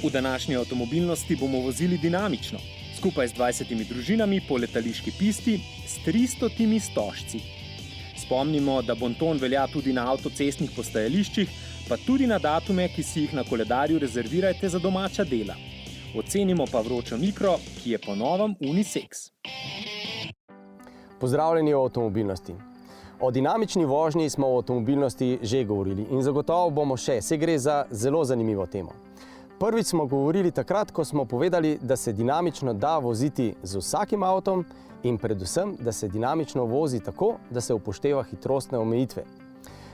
V današnji avtomobilnosti bomo vozili dinamično, skupaj z 20 družinami po letališki pisti s 300 stožci. Spomnimo, da bonton velja tudi na avtocestnih postajališčih, pa tudi na datume, ki si jih na koledarju rezervirajte za domača dela. Ocenimo pa vročo mikro, ki je po novem unisex. Pozdravljeni v avtomobilnosti. O dinamični vožnji smo v avtomobilnosti že govorili in zagotovo bomo še, saj gre za zelo zanimivo temo. Prvič smo govorili takrat, ko smo povedali, da se dinamično da voziti z vsakim avtom in predvsem, da se dinamično vozi tako, da se upošteva hitrostne omejitve.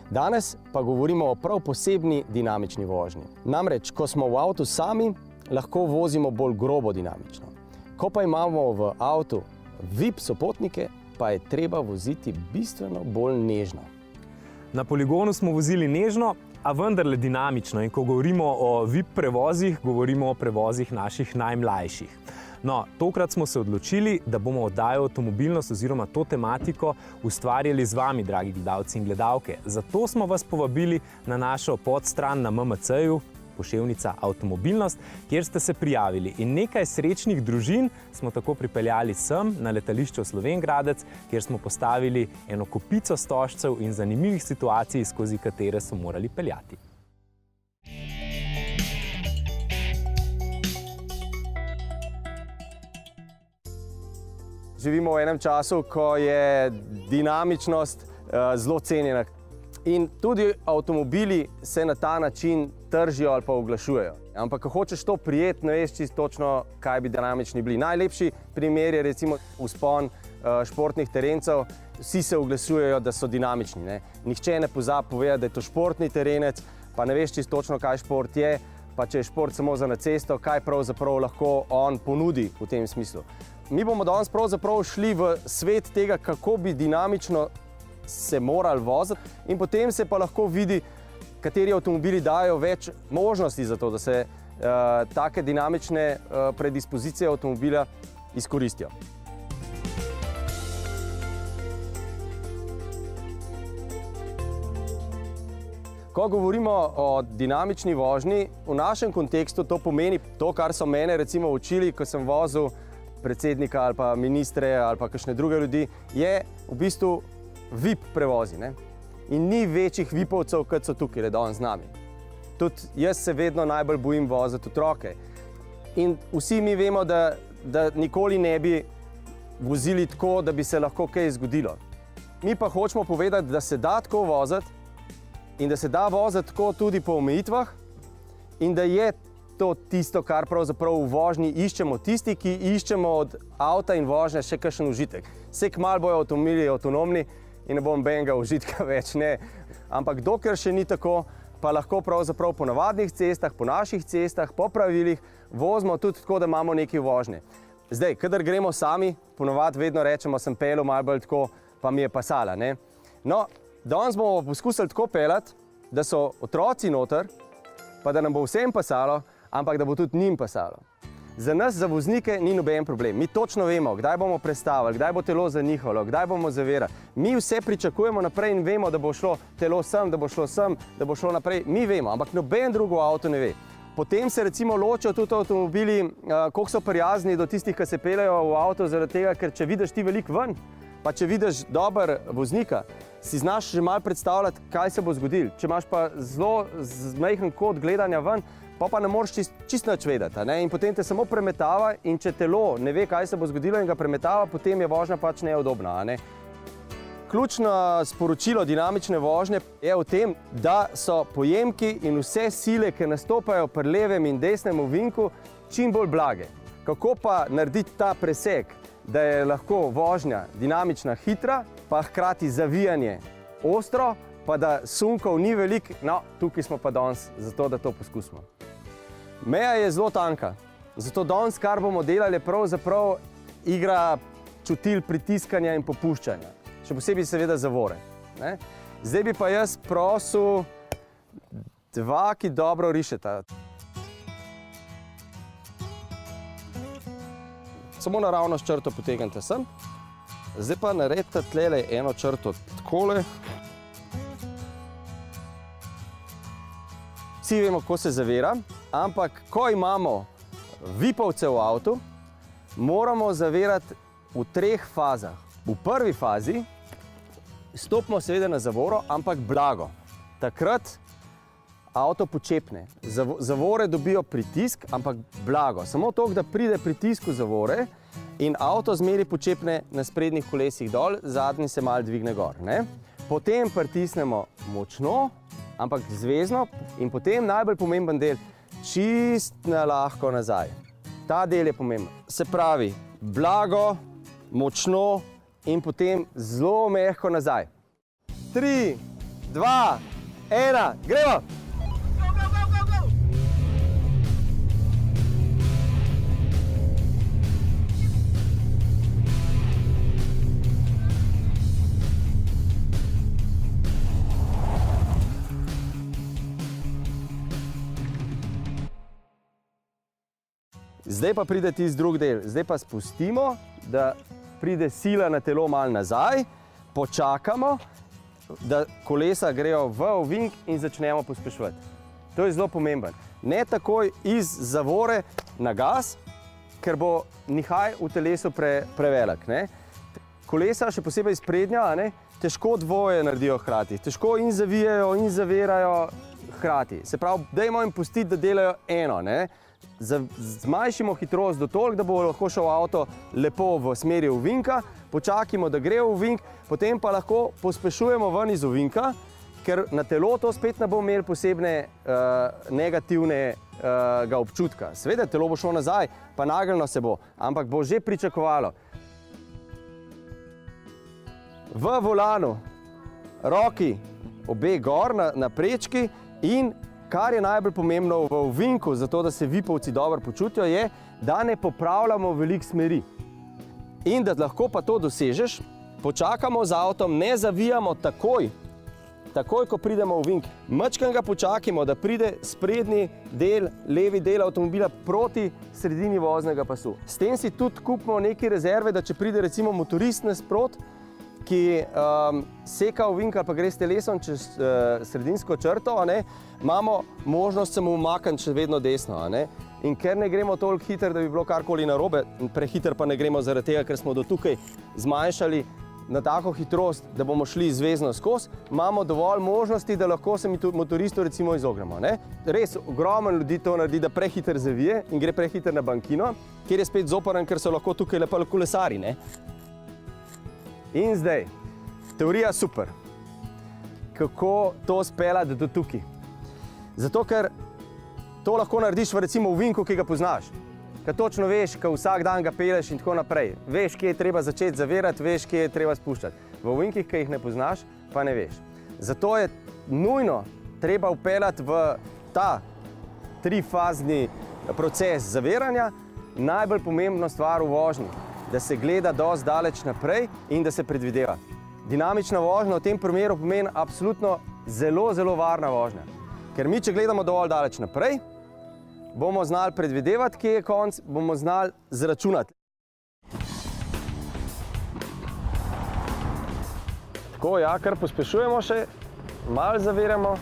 Danes pa govorimo o prav posebni dinamični vožnji. Namreč, ko smo v avtu sami, lahko vozimo bolj grobo dinamično. Ko pa imamo v avtu VIP sopotnike, pa je treba voziti bistveno bolj nežno. Na poligonu smo vozili nežno, a vendarle dinamično. In ko govorimo o VIP prevozih, govorimo o prevozih naših najmlajših. No, tokrat smo se odločili, da bomo oddajo avtomobilnost oziroma to tematiko ustvarjali z vami, dragi gledalci in gledalke. Zato smo vas povabili na našo podstran na MMC-ju, poševnica Avtomobilnost, kjer ste se prijavili. In nekaj srečnih družin smo tako pripeljali sem na letališče v Slovenj Gradec, kjer smo postavili eno kopico stožcev in zanimivih situacij, skozi katere so morali peljati. Živimo v enem času, ko je dinamičnost zelo cenjena. In tudi avtomobili se na ta način tržijo ali pa oglašujejo. Ampak, ko hočeš to prijeti, ne veš čisto točno, kaj bi dinamični bili. Najlepši primer je recimo vzpon športnih terencev. Vsi se oglasujejo, da so dinamični, ne? Nihče ne pozabi povedati, da je to športni terenec, pa ne veš čisto točno, kaj šport je, pa če je šport samo za na cesto, kaj pravzaprav lahko on ponudi v tem smislu. Mi bomo danes pravzaprav šli v svet tega, kako bi dinamično se morali voziti in potem se pa lahko vidi, kateri avtomobili dajo več možnosti za to, da se take dinamične predispozicije avtomobila izkoristijo. Ko govorimo o dinamični vožnji, v našem kontekstu to pomeni to, kar so mene recimo učili, ko sem vozil predsednika ali pa ministre ali pa kakšne druge ljudi, je v bistvu VIP prevozi, ne? In ni večjih VIP-ovcev, kot so tukaj danes z nami. Tudi jaz se vedno najbolj bojim voziti otroke. In vsi mi vemo, da nikoli ne bi vozili tako, da bi se lahko kaj zgodilo. Mi pa hočemo povedati, da se da tako voziti in da se da voziti tako tudi po omejitvah in da je to tisto, kar pravzaprav v vožnji iščemo, tisti, ki iščemo od avta in vožnje še kakšen užitek. Saj kmalu bojo avtomobili avtonomni in ne bom benga užitka več, ne. Ampak dokler še ni tako, pa lahko pravzaprav po navadnih cestah, po naših cestah, po pravilih vozimo tudi tako, da imamo nekaj vožnje. Zdaj, kadar gremo sami, ponavadi vedno rečemo, sem peljal malo bolj tako, pa mi je pasala, ne. No, danes bomo poskusili tako peljati, da so otroci noter, pa da nam bo vsem pasalo, ampak da bo tudi njim pasalo. Za nas, za voznike, ni noben problem. Mi točno vemo, kdaj bomo prestavili, kdaj bo telo zanihalo, kdaj bomo zavirali. Mi vse pričakujemo naprej in vemo, da bo šlo telo sem, da bo šlo sem, da bo šlo naprej. Mi vemo, ampak noben drugo avto ne ve. Potem se recimo ločijo tudi avtomobili, koliko so prijazni do tistih, ki se peljejo v avto, zaradi tega, ker če vidiš ti veliko ven, pa če vidiš dober voznika, si znaš že malo predstavljati, kaj se bo zgodilo. Če imaš pa zelo majhen kot gledanja ven, pa ne moreš čisto nič vedeti, ne? In potem te samo premetava in če telo ne ve, kaj se bo zgodilo in ga premetava, potem je vožnja pač neudobna, ne? Ključno sporočilo dinamične vožnje je v tem, da so pojemki in vse sile, ki nastopajo pri levem in desnem ovinku, čim bolj blage. Kako pa narediti ta presek, da je lahko vožnja dinamična hitra, pa hkrati zavijanje ostro, pa da sunkov ni veliko, no, tukaj smo pa danes zato, da to poskusimo. Meja je zelo tanka, zato danes, kar bomo delali, pravzaprav igra čutil pritiskanja in popuščanja. Še posebej seveda zavore, ne? Zdaj bi pa jaz prosil dva, ki dobro rišeta. Samo naravno s črto potegnite sem. Zdaj pa naredite tlele eno črto takole. Vsi vemo, kako se zavira. ampak ko imamo vipovce v avtu, moramo zavirati v 3 fazah. V prvi fazi stopimo seveda na zavoro, ampak blago. Takrat avto počepne. Zavore dobijo pritisk, ampak blago. Samo toliko, da pride pritisk v zavore in avto zmeri počepne na sprednjih kolesih dol, zadnji se malo dvigne gor. Ne? Potem pritisnemo močno, ampak zvezno in potem najbolj pomemben del, čist na lahko nazaj. Ta del je pomemben. Se pravi, blago, močno in potem zelo mehko nazaj. 3, 2, 1, gremo! Zdaj pa pride tisti drug del. Zdaj pa spustimo, da pride sila na telo malo nazaj, počakamo, da kolesa grejo v ovink in začnemo pospeševati. To je zelo pomemben. Ne takoj iz zavore na gas, ker bo nihaj v telesu prevelik. Ne? Kolesa, še posebej iz prednja, težko dvoje naredijo hkrati. Težko in zavijajo in zavirajo hkrati. Se pravi, dajmo jim pustiti, da delajo eno. Ne? Zmanjšimo hitrost do toliko, da bo lahko šel avto lepo v smeri ovinka, počakajmo, da gre v ovink, potem pa lahko pospešujemo ven iz ovinka, ker na telo to spet ne bo imeli posebne negativnega občutka. Seveda, telo bo šlo nazaj, pa nageljno se bo, ampak bo že pričakovalo. V volanu roki obe gor na prečki in kar je najbolj pomembno v ovinku, zato da se vipovci dobro počutijo, je, da ne popravljamo veliko smeri. In da lahko pa to dosežeš, počakamo z avtom, ne zavijamo takoj, ko pridemo v ovink. Majčkeno ga počakajmo, da pride sprednji del, levi del avtomobila proti sredini voznega pasu. S tem si tudi kupimo neke rezerve, da če pride recimo motorist nasprot, ki seka ovink ali pa gre s telesom čez sredinsko črto, imamo možnost se mu umakniti še vedno desno. In ker ne gremo toliko hitro, da bi bilo karkoli narobe, prehiter pa ne gremo zaradi tega, ker smo do tukaj zmanjšali na tako hitrost, da bomo šli zvezno skozi, imamo dovolj možnosti, da lahko se motoristu recimo izognemo. Res ogromno ljudi to naredi, da prehiter zavije in gre prehiter na bankino, kjer je spet zoporen, ker so lahko tukaj lepo kolesari. In zdaj, teorija super. Kako to speljati do tukaj? Zato, ker to lahko narediš recimo v ovinku, ki ga poznaš. Ker točno veš, ko vsak dan ga peleš in tako naprej. Veš, kje je treba začeti zavirati, veš, kje je treba spuščati. V ovinkih, ki jih ne poznaš, pa ne veš. Zato je nujno treba vpeljati v ta 3-fazni proces zaviranja najbolj pomembno stvar v vožnji. Da se gleda dosti daleč naprej in da se predvideva. Dinamična vožnja v tem primeru pomeni absolutno zelo, zelo varna vožnja. Ker mi, če gledamo dovolj daleč naprej, bomo znali predvidevati, kje je konc, bomo znali zračunati. Tako, ja, kar pospešujemo še, malo zaviramo,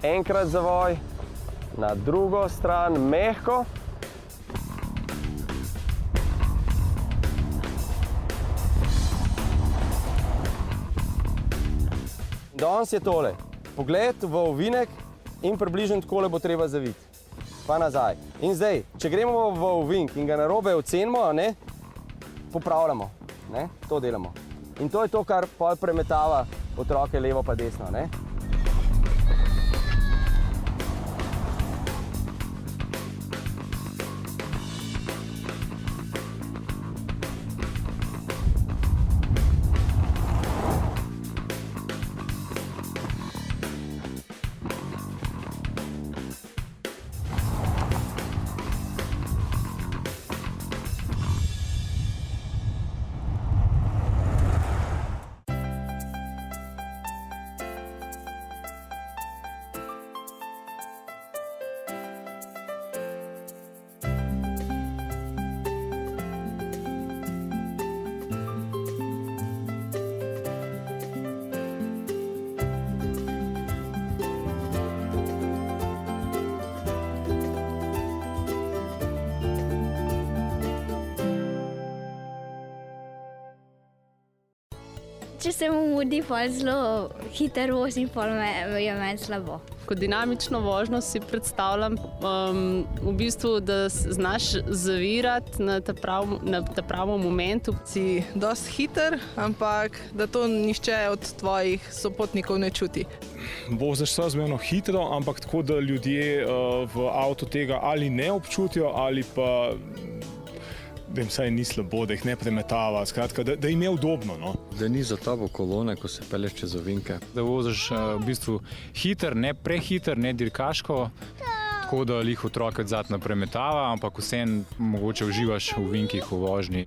enkrat zavoj, na drugo stran, mehko. Danes je tole, pogled v ovinek in približno takole bo treba zaviti, pa nazaj. In zdaj, če gremo v ovink in ga narobe ocenimo, popravljamo, to delamo. In to je to, kar pol premetava otroke levo pa desno. če se mu mudi, pa zelo hiter vozi, pa je meni slabo. Kot dinamično vožnjo si predstavljam, v bistvu, da znaš zavirati na ta pravem momentu. Si dosti hiter, ampak da to nihče od tvojih sopotnikov ne čuti. Voziš sorazmerno hitro, ampak tako, da ljudje v avtu tega ali ne občutijo, ali pa da jim vsaj ni slabo, da jih ne premetava, skratka, da jim je udobno. No? Da ni za tabo kolone, ko se pelješ čez ovinke. Da voziš v bistvu hiter, ne prehiter, ne dirkaško, tako da jih otroke odzad ne premetava, ampak vseeno mogoče uživaš v ovinkih, v vožnji.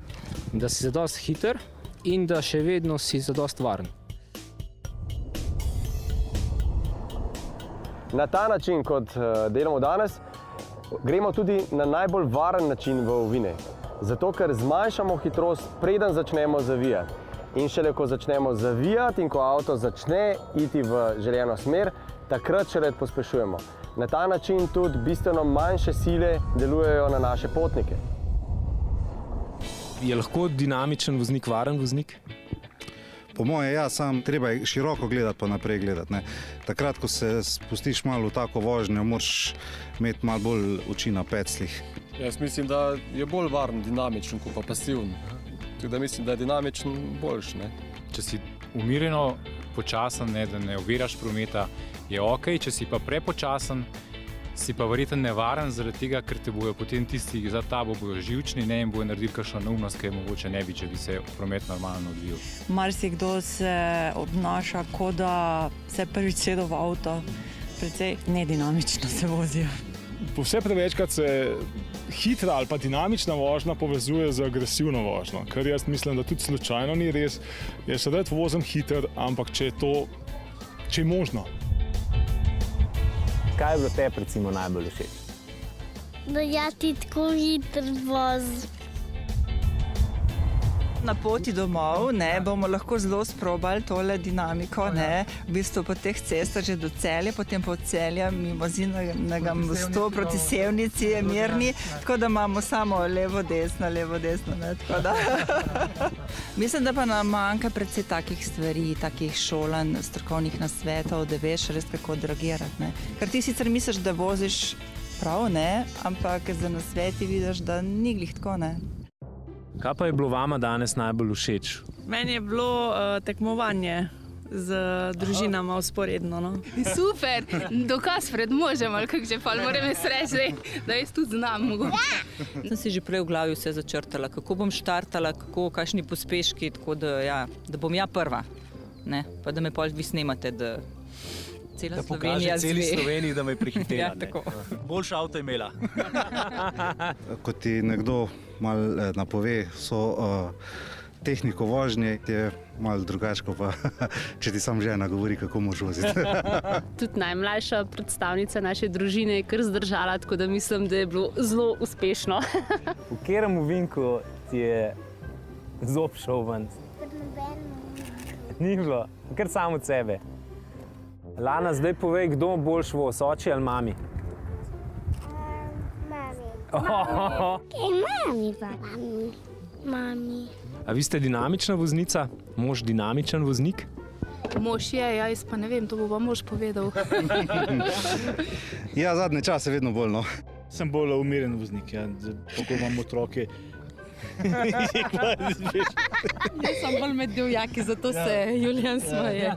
Da si zadosti hiter in da še vedno si zadosti varen. Na ta način, kot delamo danes, gremo tudi na najbolj varen način v ovine. Zato, ker zmanjšamo hitrost, preden začnemo zavijati. In šele ko začnemo zavijati in ko avto začne iti v željeno smer, takrat šele pospešujemo. Na ta način tudi bistveno manjše sile delujejo na naše potnike. Je lahko dinamičen voznik varen voznik? Po moje, ja, sam treba je široko gledati, pa naprej gledati. Ne. Takrat, ko se spustiš malo v tako vožnjo, moraš imeti malo bolj oči na pecljih. Jaz mislim, da je bolj varen dinamičen, kot pa pasiven. Tudi da mislim, da je dinamičen boljši. Ne. Če si umirjeno, počasen, da ne oviraš prometa, je ok. Če si pa prepočasen, si pa verjetno nevaren zaradi tega, ker te bojo potem tisti za tabo bojo živčni, ne, in bojo naredili kakšno neumnost, ki je mogoče ne bi, če bi se promet normalno odvijal. Marsikdo se obnaša, kot da se prvič sedel v avto. Precej nedinamično se vozijo. Vse prevečkrat se hitra ali pa dinamična vožnja povezuje z agresivno vožnjo, kar jaz mislim, da tudi slučajno ni res. Jaz se rad vozim hiter, ampak če je možno. Kaj je bilo tebi recimo najbolj všeč? Da ja ti tako hiter vozi. Na poti domov bomo lahko zelo sprobali tole dinamiko. V bistvu po teh cestah že do Celja, potem po Celja mimo Zinega mostu proti Sevnici je mirni, tako da imamo samo levo, desno. Mislim, da pa nam manjka predvsej takih stvari, takih šolanj, strokovnih nasvetov, da veš res kako odreagirati. Ker ti sicer misliš, da voziš prav, ampak za nasveti vidiš, da ni glih tako. Kaj pa je bilo vama danes najbolj všeč? Meni je bilo tekmovanje z družinama vzporedno. No. Super, dokaz pred možem, ali kako že pa moram jaz reči, da jaz tudi znam mogoče. Sem si že prej v glavi vse začrtala, kako bom štartala, kakšni pospeški, tako da bom ja prva. Pa da me potem vi snemate, da cela Slovenija zve. Celi Sloveniji, da me prehitela. Boljše avto je imela. Ko ti nekdo malo napove tehniko vožnje, je malo drugačko, pa če ti sam žena govori, kako moraš voziti. Tudi najmlajša predstavnica naše družine je kar zdržala, tako da mislim, da je bilo zelo uspešno. V katerem ovinku ti je zob šel ven? Ni bilo, kar samo od sebe. Lana, zdaj povej, kdo boljš voz, oči ali mami? Mami pa mami. A vi ste dinamična voznica? Mož dinamičen voznik? Mož je, jaz pa ne vem, to bo pa mož povedal. Ja, zadnje čase vedno bolj, no. Sem bolj umirjen voznik, tako imam otroke. Jaz sem bolj med divjaki, zato se Julijan smeje.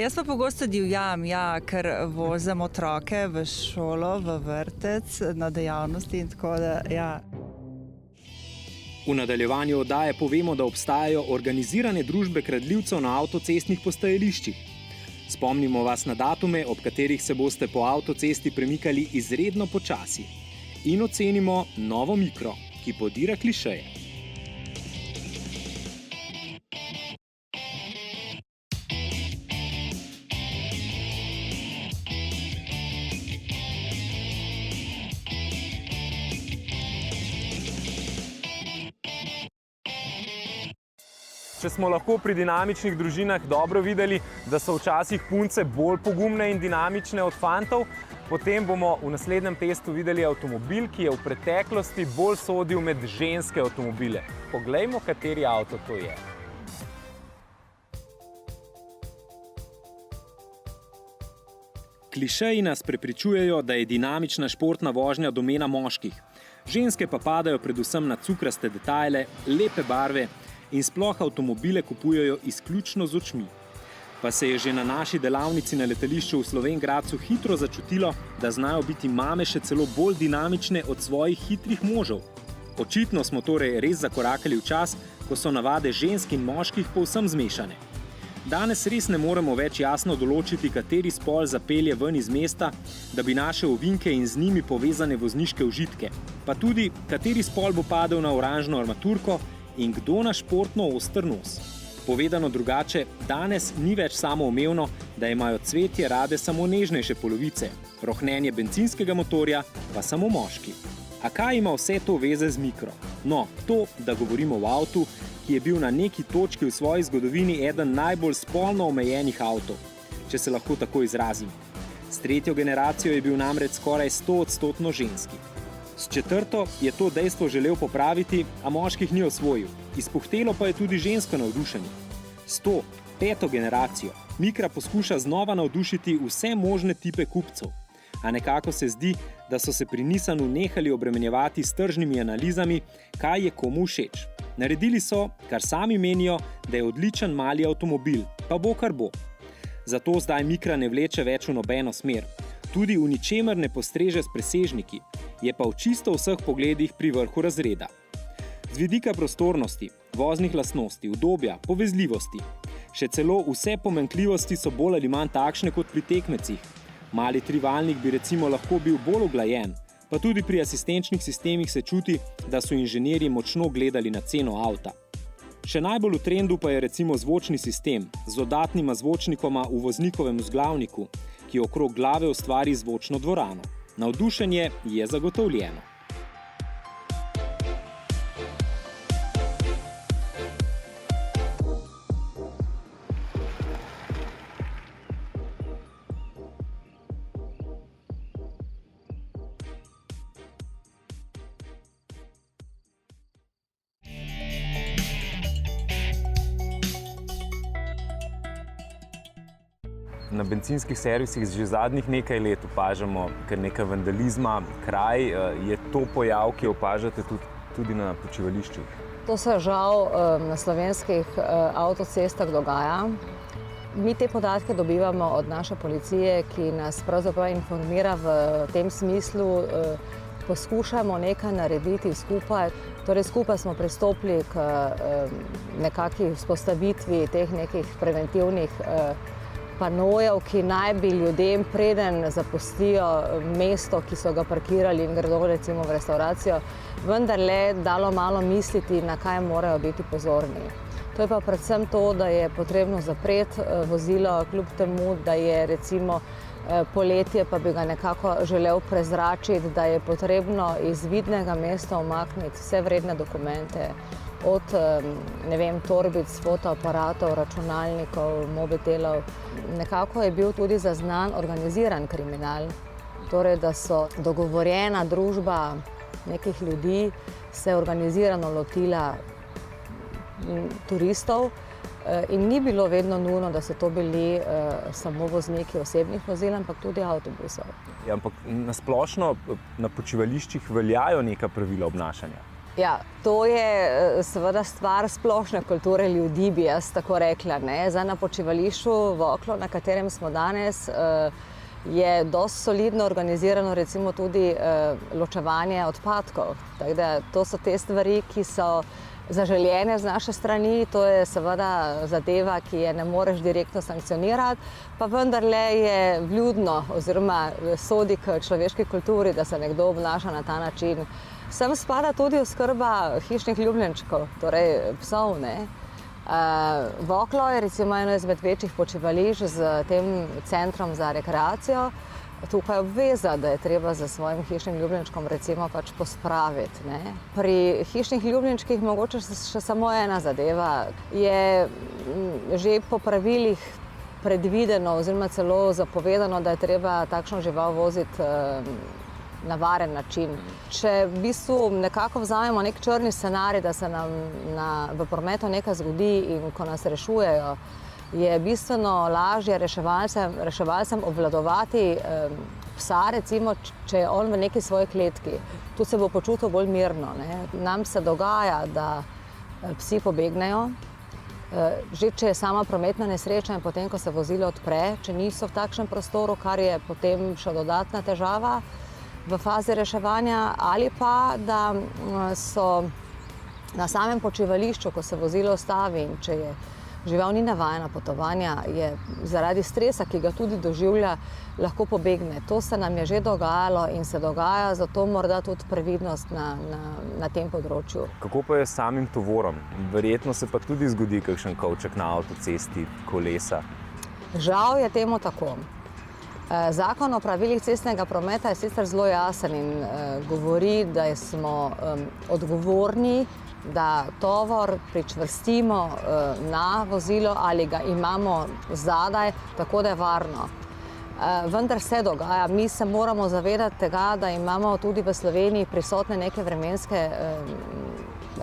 Jaz pa pogosto divjam, ker vozim otroke v šolo, v vrtec, na dejavnosti in tako da, V nadaljevanju oddaje povemo, da obstajajo organizirane družbe kradljivcev na avtocestnih postajališčih. Spomnimo vas na datume, ob katerih se boste po avtocesti premikali izredno počasi. In ocenimo novo mikro, ki podira klišeje. Če smo lahko pri dinamičnih družinah dobro videli, da so včasih punce bolj pogumne in dinamične od fantov, potem bomo v naslednjem testu videli avtomobil, ki je v preteklosti bolj sodil med ženske avtomobile. Poglejmo, kateri avto to je. Klišeji nas prepričujejo, da je dinamična športna vožnja domena moških. Ženske pa padajo predvsem na cukraste detajle, lepe barve in sploh avtomobile kupujejo izključno z očmi. Pa se je že na naši delavnici na letališču v Slovenj Gradcu hitro začutilo, da znajo biti mame še celo bolj dinamične od svojih hitrih možev. Očitno smo torej res zakorakali v čas, ko so navade žensk in moških povsem zmešane. Danes res ne moremo več jasno določiti, kateri spol zapelje ven iz mesta, da bi naše ovinke in z njimi povezane vozniške užitke, pa tudi, kateri spol bo padel na oranžno armaturko in kdo na športno oster nos. Povedano drugače, danes ni več samoumevno, da imajo cvetje rade samo nežnejše polovice, rohnenje bencinskega motorja pa samo moški. A kaj ima vse to veze z mikro? No, to, da govorimo o avtu, ki je bil na neki točki v svoji zgodovini eden najbolj spolno omejenih avtov, če se lahko tako izrazim. S tretjo generacijo je bil namreč skoraj 100% ženski. S četrto je to dejstvo želel popraviti, a moških ni osvojil. Izpuhtelo pa je tudi žensko navdušenje. S to, peto generacijo, Mikra poskuša znova navdušiti vse možne tipe kupcev. A nekako se zdi, da so se pri Nissanu nehali obremenjevati s tržnimi analizami, kaj je komu všeč. Naredili so, kar sami menijo, da je odličen mali avtomobil, pa bo kar bo. Zato zdaj Mikra ne vleče več v nobeno smer. Tudi v ničemer ne postreže s presežniki, je pa v čisto vseh pogledih pri vrhu razreda. Z vidika prostornosti, voznih lastnosti, udobja, povezljivosti. Še celo vse pomanjkljivosti so bolj ali manj takšne kot pri tekmecih. Mali trivaljnik bi recimo lahko bil bolj uglajen, pa tudi pri asistenčnih sistemih se čuti, da so inženirji močno gledali na ceno avta. Še najbolj v trendu pa je recimo zvočni sistem z dodatnima zvočnikoma v voznikovem vzglavniku, ki okrog glave ustvari zvočno dvorano. Navdušenje je zagotovljeno. Na bencinskih servisih že zadnjih nekaj let opažamo kar nekaj vandalizma. Kraj je to pojav, ki opažate tudi na počivališčih? To se žal na slovenskih avtocestah dogaja. Mi te podatke dobivamo od naše policije, ki nas pravzaprav informira v tem smislu, poskušamo nekaj narediti skupaj. Torej skupaj smo pristopili k nekakšni vzpostavitvi teh nekih preventivnih panojev, ki naj bi ljudem, preden zapustijo mesto, ki so ga parkirali in gredo recimo v restauracijo, vendarle dalo malo misliti, na kaj morajo biti pozorni. To je pa predvsem to, da je potrebno zapreti vozilo, kljub temu, da je recimo poletje, pa bi ga nekako želel prezračiti, da je potrebno iz vidnega mesta umakniti vse vredne dokumente, od torbic, fotoaparatov, računalnikov, mobitelov. Nekako je bil tudi zaznan organiziran kriminal, torej da so dogovorjena družba nekih ljudi se organizirano lotila turistov in ni bilo vedno nujno, da so to bili samo vozniki osebnih vozil, ampak tudi avtobusov. Ja, ampak na splošno na počivališčih veljajo neka pravila obnašanja. Ja, to je seveda stvar splošne kulture ljudi, bi jaz tako rekla. Zdaj na počivališču Voklo, na katerem smo danes, je dosti solidno organizirano recimo tudi ločevanje odpadkov. Tako da to so te stvari, ki so zaželjene z naše strani, to je seveda zadeva, ki je ne moreš direktno sankcionirati, pa vendarle je vljudno oziroma sodi k človeški kulturi, da se nekdo obnaša na ta način. Sem spada tudi oskrba hišnih ljubljenčkov, torej psov. Voklo je recimo eno izmed večjih počivališč z tem centrom za rekreacijo. Tukaj je obveza, da je treba za svojim hišnim ljubljenčkom recimo pač pospraviti. Pri hišnih ljubljenčkih mogoče še samo ena zadeva. Je že po pravilih predvideno oziroma celo zapovedano, da je treba takšno žival voziti na varen način. Če v bistvu nekako vzamemo nek črni scenarij, da se nam v prometu nekaj zgodi in ko nas rešujejo, je bistveno lažje reševalcem obvladovati psa, recimo, če je on v neki svoji kletki. Tu se bo počutil bolj mirno. Nam se dogaja, da psi pobegnejo, že če je sama prometna nesreča in potem, ko se vozilo odpre, če niso v takšnem prostoru, kar je potem še dodatna težava v fazi reševanja, ali pa, da so na samem počivališču, ko se vozilo ustavi in če je žival ni navajena potovanja, je zaradi stresa, ki ga tudi doživlja, lahko pobegne. To se nam je že dogajalo in se dogaja, zato morda tudi previdnost na tem področju. Kako pa je s samim tovorom? Verjetno se pa tudi zgodi kakšen kovček na avtocesti, kolesa. Žal je temu tako. Zakon o pravilih cestnega prometa je sicer zelo jasen in govori, da smo odgovorni, da tovor pričvrstimo na vozilo ali ga imamo zadaj, tako da je varno. Vendar se dogaja, mi se moramo zavedati tega, da imamo tudi v Sloveniji prisotne neke vremenske,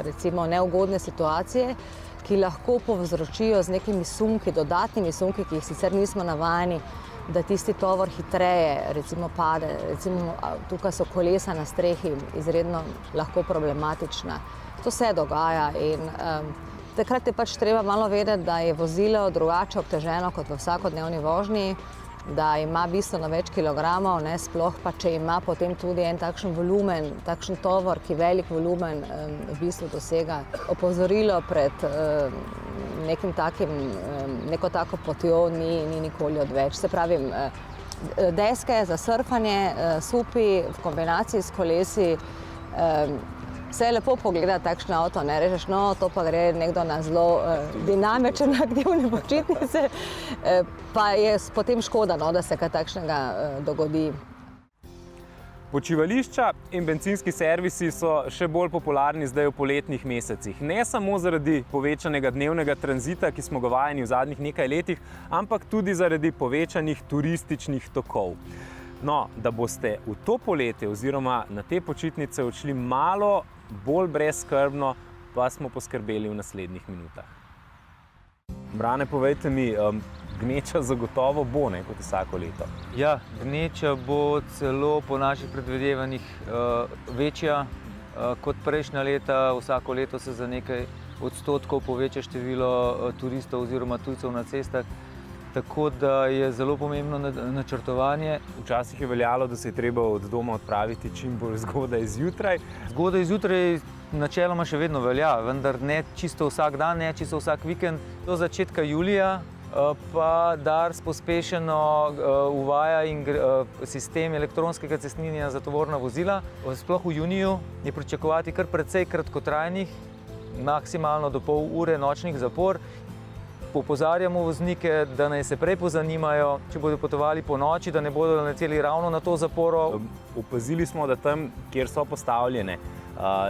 recimo neugodne situacije, ki lahko povzročijo z nekimi sunki, dodatnimi sunki, ki jih sicer nismo navajeni, da tisti tovor hitreje recimo pade. Recimo tukaj so kolesa na strehi izredno lahko problematična. To se dogaja in takrat je pač treba malo vedeti, da je vozilo drugače obteženo kot v vsakodnevni vožnji, da ima bistveno več kilogramov, sploh pa če ima potem tudi en takšen volumen, takšen tovor, ki velik volumen v bistvu dosega. Opozorilo pred neko tako potjo ni nikoli odveč. Se pravi, deske za surfanje, supi v kombinaciji s kolesi, se je lepo pogledati takšno avto, ne rečeš, no, to pa gre nekdo na zelo dinamičen, aktivne počitnice, pa je potem škoda, no, da se kaj takšnega dogodi. Počivališča in bencinski servisi so še bolj popularni zdaj v poletnih mesecih. Ne samo zaradi povečanega dnevnega tranzita, ki smo ga vajeni v zadnjih nekaj letih, ampak tudi zaradi povečanih turističnih tokov. No, da boste v to poletje oziroma na te počitnice odšli malo bolj brezskrbno, pa smo poskrbeli v naslednjih minutah. Brane, povejte mi, gneča zagotovo bo, kot vsako leto. Ja, gneča bo celo po naših predvidevanjih večja kot prejšnja leta. Vsako leto se za nekaj odstotkov poveča število turistov oziroma tujcev na cestah. Tako da je zelo pomembno načrtovanje. Včasih je veljalo, da se je treba od doma odpraviti čim bolj zgodaj zjutraj. Zgodaj zjutraj načeloma še vedno velja, vendar ne čisto vsak dan, ne čisto vsak vikend. Do začetka julija pa Dars pospešeno uvaja sistem elektronskega cestninjenja za tovorna vozila. Sploh v juniju je pričakovati kar precej kratkotrajnih, maksimalno do pol ure nočnih zapor. Opozarjamo voznike, da naj se prej pozanimajo, če bodo potovali po noči, da ne bodo naleteli ravno na to zaporo. Opazili smo, da tam, kjer so postavljene,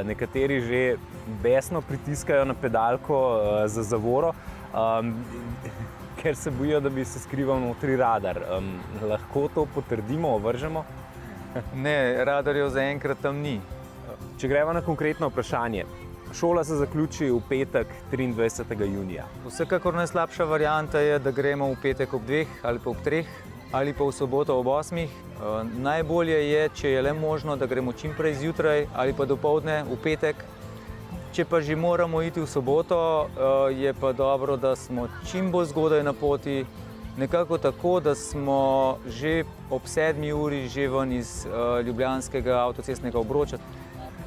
nekateri že besno pritiskajo na pedalko za zavoro, ker se bojijo, da bi se skrival notri radar. Lahko to potrdimo, ovržemo? Ne, radarjev zaenkrat tam ni. Če greva na konkretno vprašanje. Šola se zaključi v petek 23. junija. Vsekakor najslabša varianta je, da gremo v petek ob 2 ali pa ob 3 ali pa v soboto ob 8. Najbolje je, če je le možno, da gremo čim prej zjutraj ali pa dopoldne v petek. Če pa že moramo iti v soboto, je pa dobro, da smo čim bolj zgodaj na poti, nekako tako, da smo že ob 7. uri že ven iz ljubljanskega avtocestnega obroča.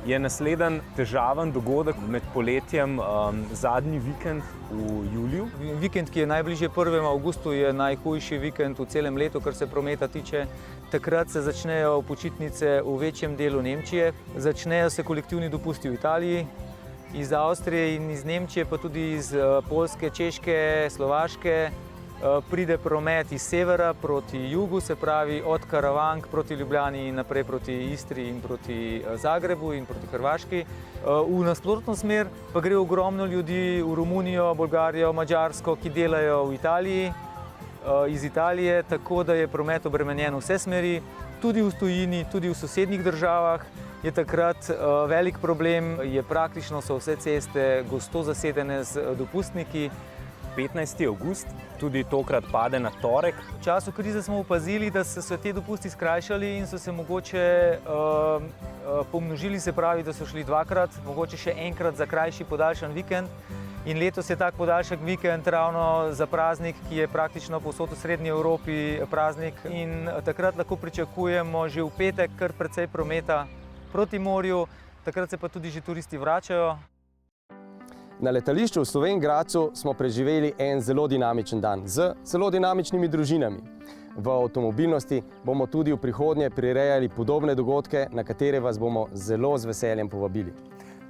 Je naslednji težaven dogodek med poletjem zadnji vikend v juliju? Vikend, ki je najbližje 1. avgustu, je najhujši vikend v celem letu, kar se prometa tiče. Takrat se začnejo počitnice v večjem delu Nemčije, začnejo se kolektivni dopusti v Italiji, iz Avstrije in iz Nemčije, pa tudi iz Poljske, Češke, Slovaške. Pride promet iz severa proti jugu, se pravi od Karavank proti Ljubljani in naprej proti Istri in proti Zagrebu in proti Hrvaški. V nasprotno smer pa gre ogromno ljudi v Romunijo, Bolgarijo, Madžarsko, ki delajo v Italiji, iz Italije, tako da je promet obremenjen vse smeri, tudi v tujini, tudi v sosednjih državah. Je takrat velik problem, praktično so vse ceste gosto zasedene z dopustniki. 15. avgust, tudi tokrat pade na torek. V času krize smo opazili, da so te dopusti skrajšali in so se mogoče pomnožili, se pravi, da so šli dvakrat, mogoče še enkrat za krajši podaljšan vikend. In letos je tak podaljšan vikend ravno za praznik, ki je praktično povsod v srednji Evropi praznik. In takrat lahko pričakujemo že v petek kar precej prometa proti morju, takrat se pa tudi že turisti vračajo. Na letališču v Slovenj Gradcu smo preživeli en zelo dinamičen dan z zelo dinamičnimi družinami. V avtomobilnosti bomo tudi v prihodnje prirejali podobne dogodke, na katere vas bomo zelo z veseljem povabili.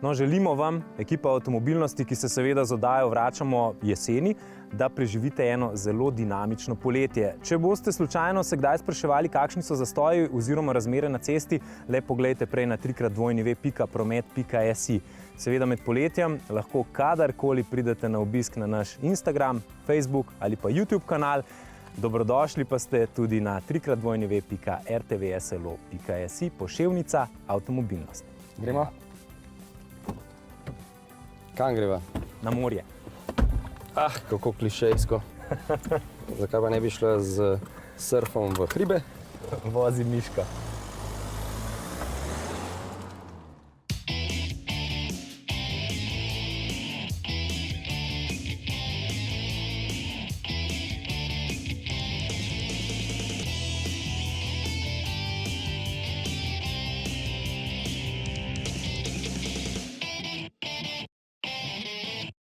No, želimo vam, ekipa avtomobilnosti, ki se seveda z oddajo vračamo jeseni, da preživite eno zelo dinamično poletje. Če boste slučajno se kdaj spraševali, kakšni so zastoji oziroma razmere na cesti, le poglejte prej na www.promet.si. Seveda med poletjem lahko kadarkoli pridete na obisk na naš Instagram, Facebook ali pa YouTube kanal. Dobrodošli pa ste tudi na www.rtvslo.si Poševnica avtomobilnost. Gremo? Kam greva? Na morje. Kako klišejsko. Zakaj pa ne bi šla z surfom v hribe? Vozi miška.